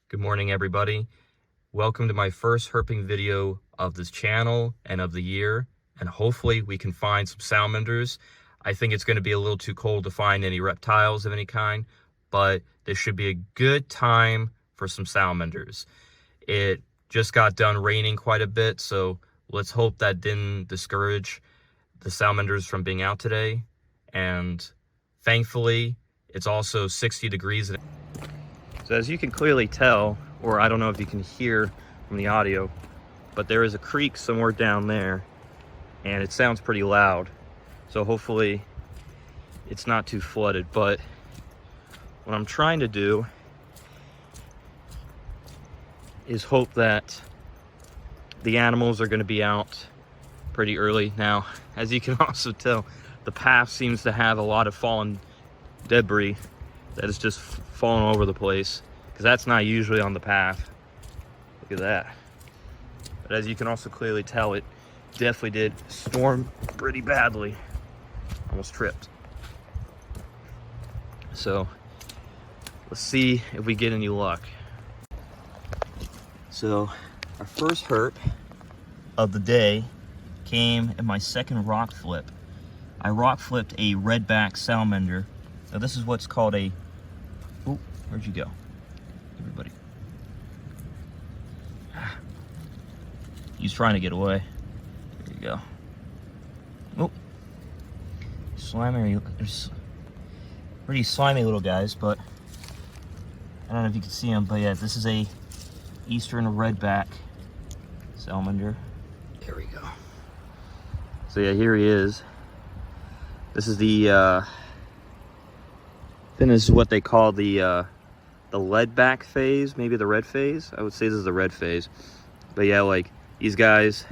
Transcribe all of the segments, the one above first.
Good morning, everybody. Welcome to my first herping video of this channel and of the year, and hopefully we can find some salamanders. I think it's going to be a little too cold to find any reptiles of any kind, but this should be a good time for some salamanders. It just got done raining quite a bit, so let's hope that didn't discourage the salamanders from being out today. And thankfully, it's also 60 degrees. So as you can clearly tell, or I don't know if you can hear from the audio, but there is a creek somewhere down there and it sounds pretty loud. So hopefully it's not too flooded, but what I'm trying to do is hope that the animals are going to be out pretty early. Now, as you can also tell, the path seems to have a lot of fallen debris that is just falling all over the place, because that's not usually on the path. Look at that. But as you can also clearly tell, it definitely did storm pretty badly. Almost tripped. So let's see if we get any luck. So our first herp of the day came in my second rock flip. I rock flipped a redback salamander. Now this is what's called a, oh, where'd you go, everybody? He's trying to get away. There you go. Oh, slimy, pretty slimy little guys, but I don't know if you can see them, but yeah, this is a eastern redback salamander. There we go. So yeah, here he is. This is the then this is what they call the leadback phase, maybe the red phase. I would say this is the red phase. But yeah, like these guys,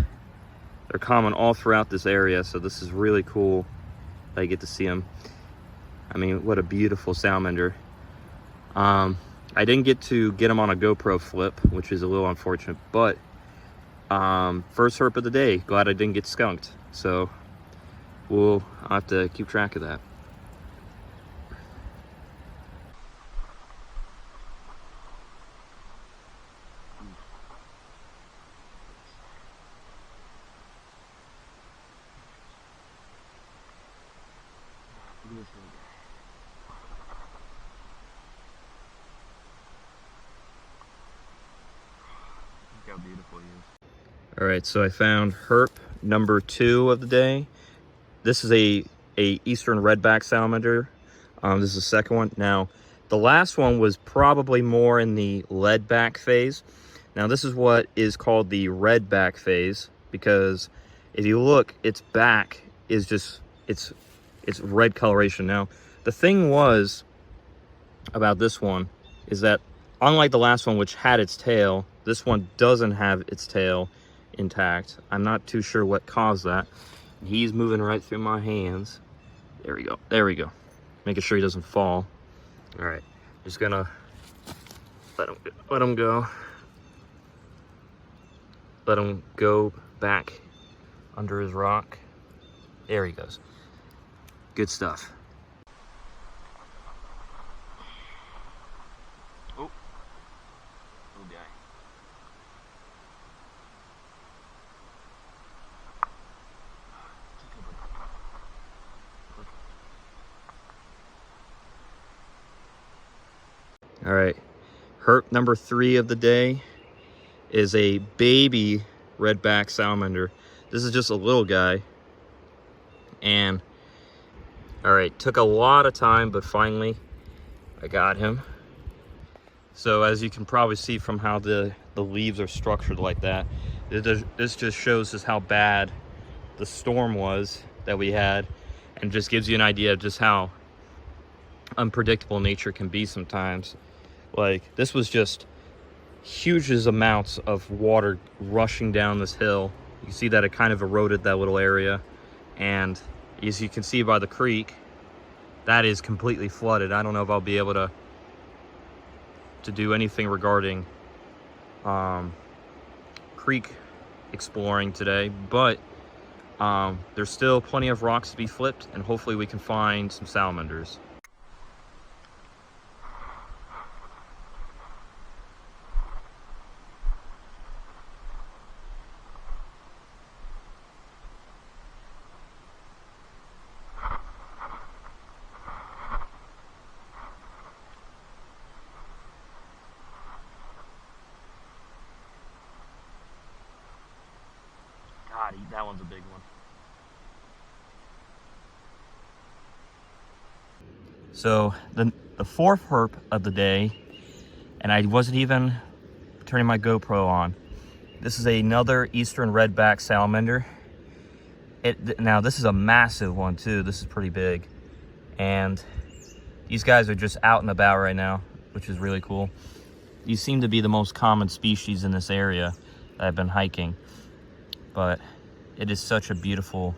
they're common all throughout this area, so this is really cool that I get to see them. I mean, what a beautiful salamander. I didn't get to get him on a GoPro flip, which is a little unfortunate, but first herp of the day. Glad I didn't get skunked. So I'll have to keep track of that. Look how beautiful he is. All right, so I found herp number 2 of the day. This is a eastern redback salamander. This is the second one. Now, the last one was probably more in the leadback phase. Now, this is what is called the redback phase, because if you look, its back is just, it's red coloration. Now, the thing was about this one is that unlike the last one, which had its tail, this one doesn't have its tail intact. I'm not too sure what caused that. He's moving right through my hands. There we go. There we go. Making sure he doesn't fall. All right. Just gonna let him go. Let him go back under his rock. There he goes. Good stuff. Oh, little guy. All right, herp number 3 of the day is a baby redback salamander. This is just a little guy, and all right, took a lot of time, but finally I got him. So as you can probably see from how the leaves are structured like that, this just shows us how bad the storm was that we had, and just gives you an idea of just how unpredictable nature can be sometimes. Like, this was just huge amounts of water rushing down this hill. You can see that it kind of eroded that little area, and as you can see by the creek, that is completely flooded. I don't know if I'll be able to do anything regarding creek exploring today, but there's still plenty of rocks to be flipped, and hopefully we can find some salamanders. That one's a big one. So the fourth herp of the day, and I wasn't even turning my GoPro on. This is another eastern redback salamander. Now this is a massive one too. This is pretty big, and these guys are just out and about right now, which is really cool. These seem to be the most common species in this area that I've been hiking, but it is such a beautiful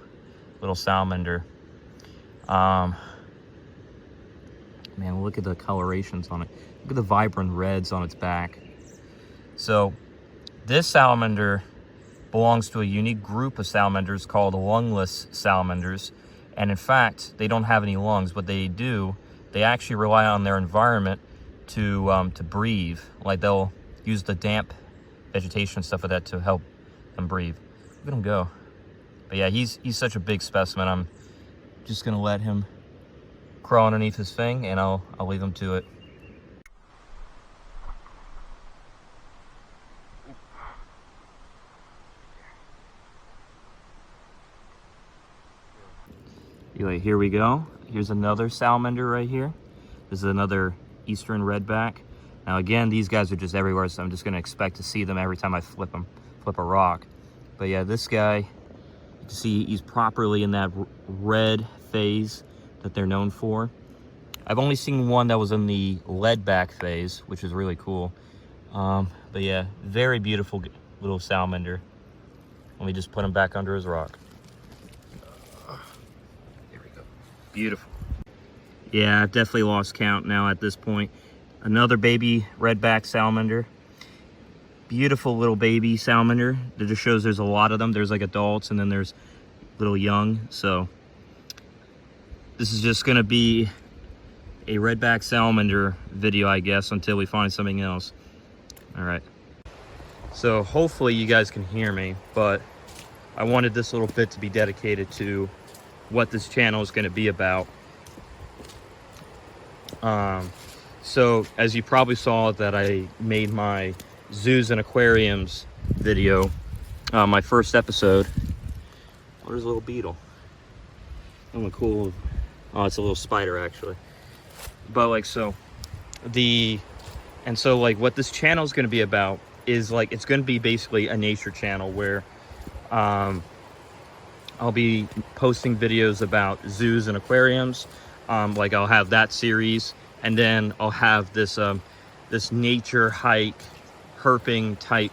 little salamander. Man, look at the colorations on it. Look at the vibrant reds on its back. So this salamander belongs to a unique group of salamanders called lungless salamanders. And in fact, they don't have any lungs. What they do, they actually rely on their environment to breathe. Like they'll use the damp vegetation and stuff like that to help them breathe. Look at him go. But yeah, he's such a big specimen. I'm just gonna let him crawl underneath his thing, and I'll leave him to it. Anyway, here we go. Here's another salamander right here. This is another eastern redback. Now again, these guys are just everywhere, so I'm just gonna expect to see them every time I flip a rock. But yeah, this guy, you can see he's properly in that red phase that they're known for. I've only seen one that was in the leadback phase, which is really cool. But yeah, very beautiful little salamander. Let me just put him back under his rock. There we go. Beautiful. Yeah, I've definitely lost count now at this point. Another baby redback salamander. Beautiful little baby salamander. That just shows there's a lot of them. There's like adults and then there's little young. So this is just gonna be a redback salamander video, I guess, until we find something else. All right. So hopefully you guys can hear me, but I wanted this little bit to be dedicated to what this channel is gonna be about. So as you probably saw that I made my zoos and aquariums video, my first episode. Oh, there's a little beetle. Oh, cool. Oh, it's a little spider actually. But like, like what this channel is going to be about is like, it's going to be basically a nature channel where I'll be posting videos about zoos and aquariums. Like I'll have that series, and then I'll have this this nature hike herping type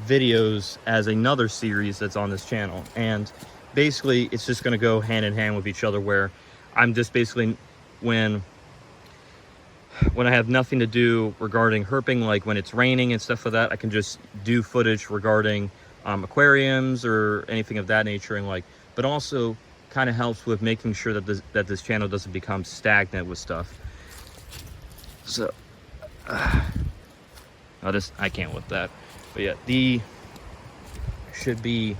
videos as another series that's on this channel. And basically it's just going to go hand in hand with each other, where I'm just basically, when I have nothing to do regarding herping, like when it's raining and stuff like that, I can just do footage regarding aquariums or anything of that nature, and like, but also kind of helps with making sure that this channel doesn't become stagnant with stuff. So I can't with that. But yeah, should be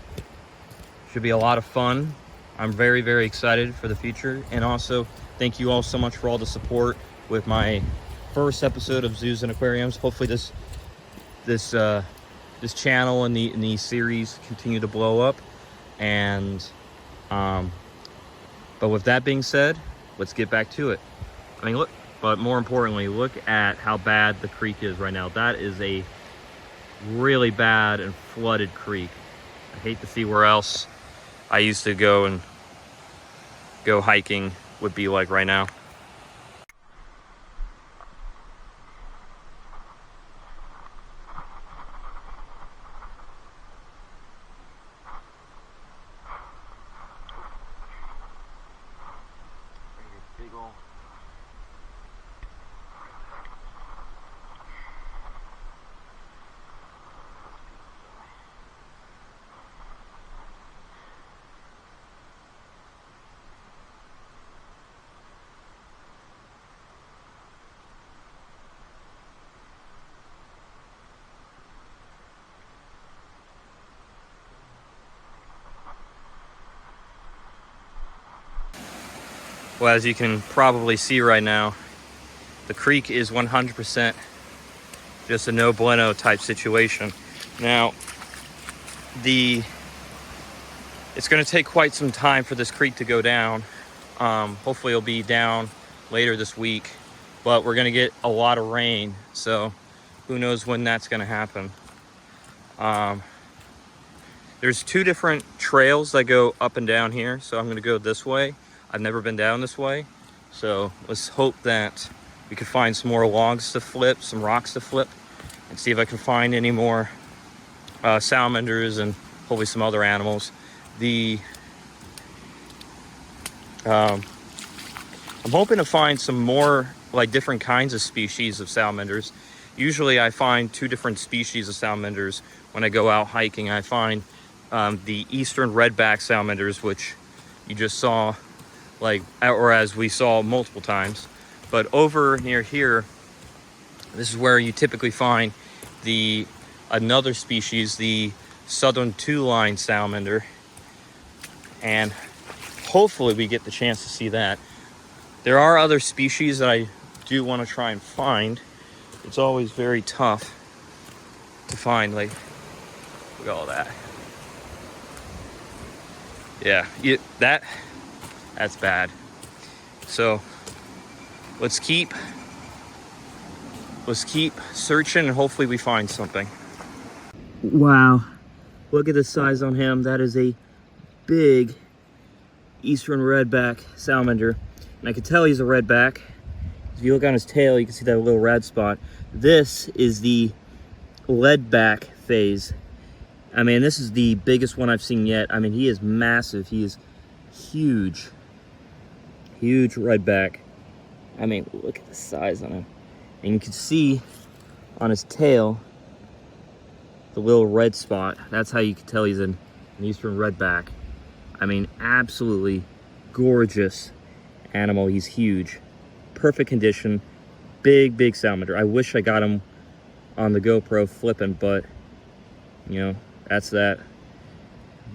a lot of fun. I'm very, very excited for the future. And also thank you all so much for all the support with my first episode of Zoos and Aquariums. Hopefully this channel and these series continue to blow up. And but with that being said, let's get back to it. I mean, look, but more importantly, look at how bad the creek is right now. That is a really bad and flooded creek. I hate to see where else I used to go hiking would be like right now. Big ol' Well, as you can probably see right now, the creek is 100% just a no bueno type situation. Now, the It's going to take quite some time for this creek to go down. Hopefully it'll be down later this week, but we're going to get a lot of rain, so who knows when that's going to happen. There's two different trails that go up and down here, so I'm going to go this way. I've never been down this way, so let's hope that we can find some more logs to flip, some rocks to flip, and see if I can find any more salamanders and hopefully some other animals. I'm hoping to find some more like different kinds of species of salamanders. Usually I find two different species of salamanders when I go out hiking. I find the eastern redback salamanders, which you just saw, like, or as we saw multiple times. But over near here, this is where you typically find another species, the southern two-line salamander. And hopefully we get the chance to see that. There are other species that I do want to try and find. It's always very tough to find, like, look at all that. Yeah, that's bad. So let's keep searching and hopefully we find something. Wow, look at the size on him. That is a big eastern redback salamander, and I can tell he's a redback. If you look on his tail, you can see that little red spot. This is the leadback phase. I mean, this is the biggest one I've seen yet. I mean, he is massive. He is huge. Huge redback. I mean, look at the size on him. And you can see on his tail the little red spot. That's how you can tell he's an eastern redback. I mean, absolutely gorgeous animal. He's huge. Perfect condition. Big salamander. I wish I got him on the GoPro flipping, but, you know, that's that.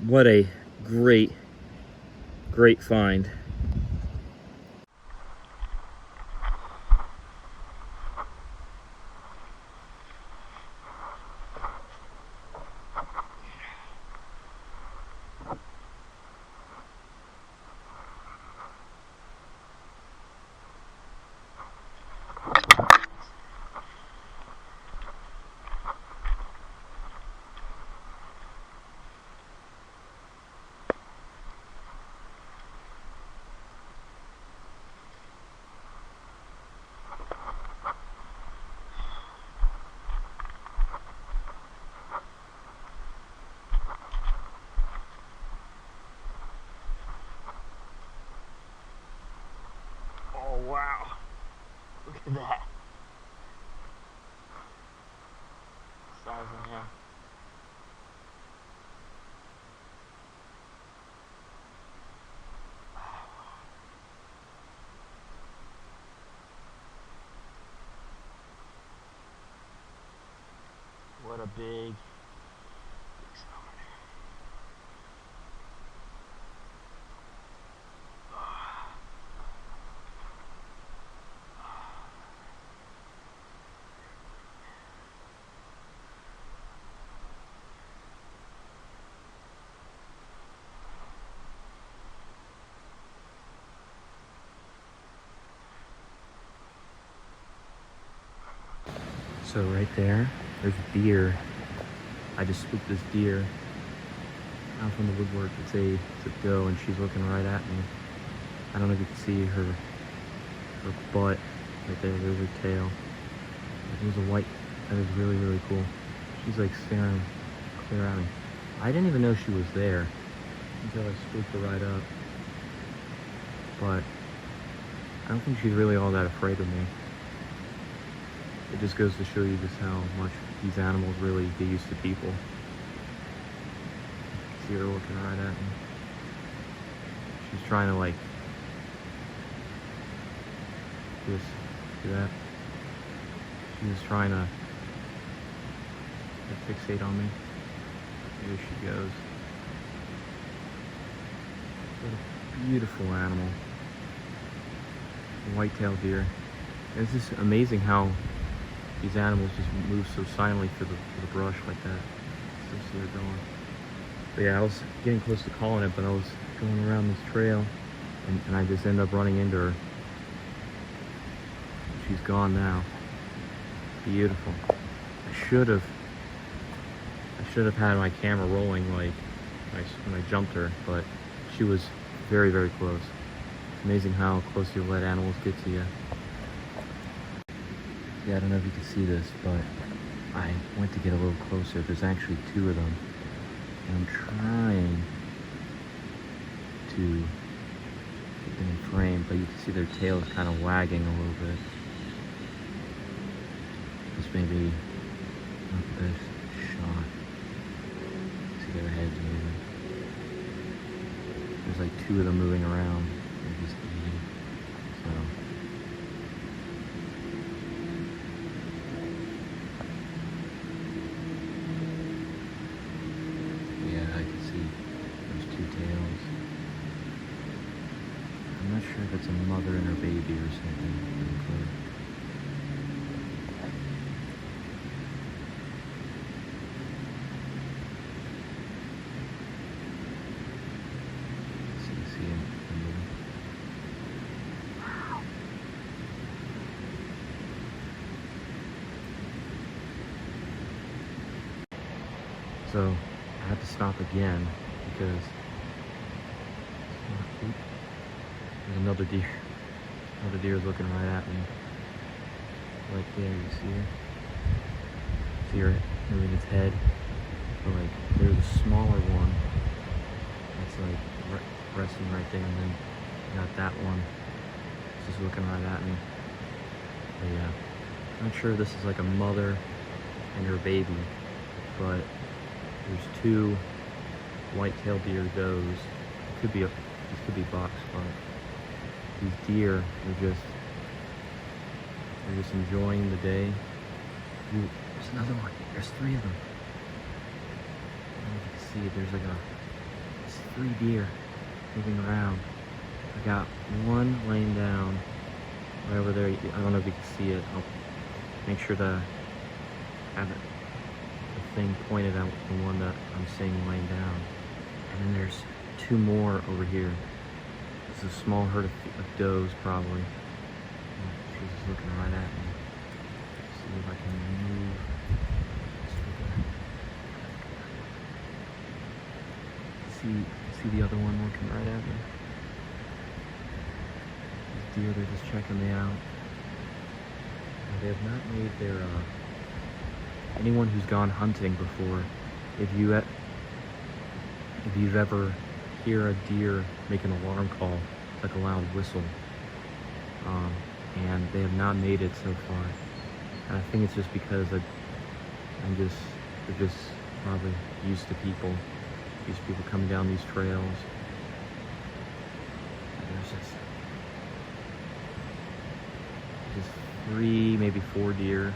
What a great find. Wow, look at that size on him. What a big salamander. So right there's a deer. I just spooked this deer out from the woodwork. It's a doe, and she's looking right at me. I don't know if you can see her butt right there. There's her tail. There's a white. That is really cool. She's like staring clear at me. I didn't even know she was there until I spooked her right up. But I don't think she's really all that afraid of me. It just goes to show you just how much these animals really get used to people. See her looking right at me. She's trying to, like, just see that? She's trying to fixate on me. Here she goes. What a beautiful animal. A white-tailed deer. It's just amazing how these animals just move so silently through the brush like that. Still see her going. But yeah, I was getting close to calling it, but I was going around this trail, and I just ended up running into her. She's gone now. Beautiful. I should have had my camera rolling like when I jumped her, but she was very, very close. It's amazing how close you let animals get to you. Yeah, I don't know if you can see this, but I went to get a little closer. There's actually 2 of them. And I'm trying to get them in frame, but you can see their tails kind of wagging a little bit. This may be not the best shot. See their heads moving. There's like 2 of them moving around. They're just eating. So yeah, I can see there's 2 tails. I'm not sure if it's a mother and her baby or something. Really close. So I had to stop again because there's another deer. Another deer is looking right at me. Right there, you see her? See her moving its head. But like, there's a smaller one that's like resting right there, and then you got that one just looking right at me. But yeah, I'm not sure if this is like a mother and her baby, but there's 2 white-tailed deer does. It could be this could be box, but these deer are just enjoying the day. Ooh, there's another one. There's 3 of them. I don't know if you can see. There's 3 deer moving around. I got one laying down right over there. I don't know if you can see it. I'll make sure to have it. Thing pointed out the one that I'm seeing laying down, and then there's 2 more over here. This is a small herd of does, probably. She's just looking right at me. See if I can move. See the other one looking right at me. These deer, they're just checking me out. Now, they have not made their anyone who's gone hunting before, if you've ever hear a deer make an alarm call, like a loud whistle, and they have not made it so far. And I think it's just because they're just probably used to people coming down these trails. And there's just 3, maybe 4 deer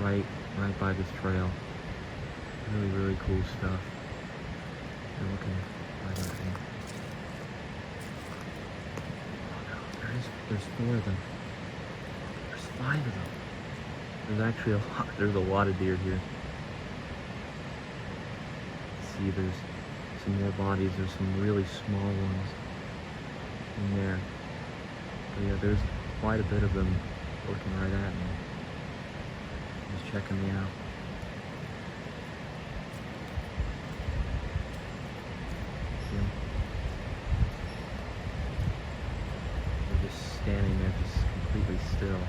right by this trail. Really, really cool stuff. They're looking right at me. Oh no, there's 4 of them. There's 5 of them. There's actually there's a lot of deer here. See, there's some more bodies. There's some really small ones in there. But yeah, there's quite a bit of them looking right at me. Just checking me out. See them? They're just standing there, just completely still.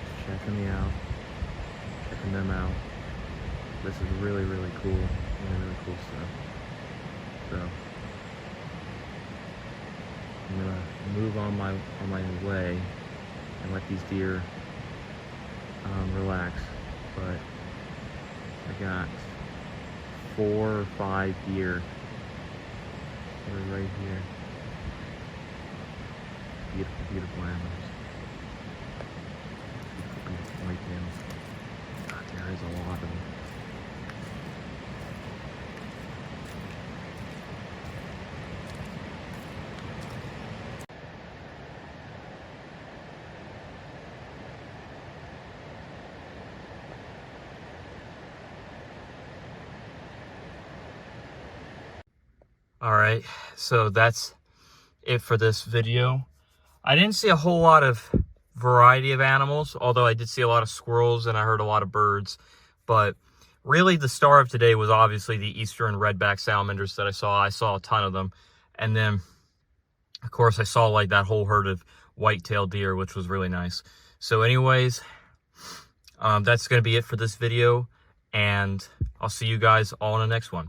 Just checking me out. Checking them out. This is really, really cool. Really, really cool stuff. So I'm gonna move on my way and let these deer relax. But I got 4 or 5 deer that are right here. Beautiful, beautiful animals. Beautiful white tails. God, there is a lot of them. All right, so that's it for this video. I didn't see a whole lot of variety of animals, although I did see a lot of squirrels and I heard a lot of birds. But really the star of today was obviously the eastern redback salamanders that I saw. I saw a ton of them. And then, of course, I saw like that whole herd of white-tailed deer, which was really nice. So anyways, that's going to be it for this video. And I'll see you guys all in the next one.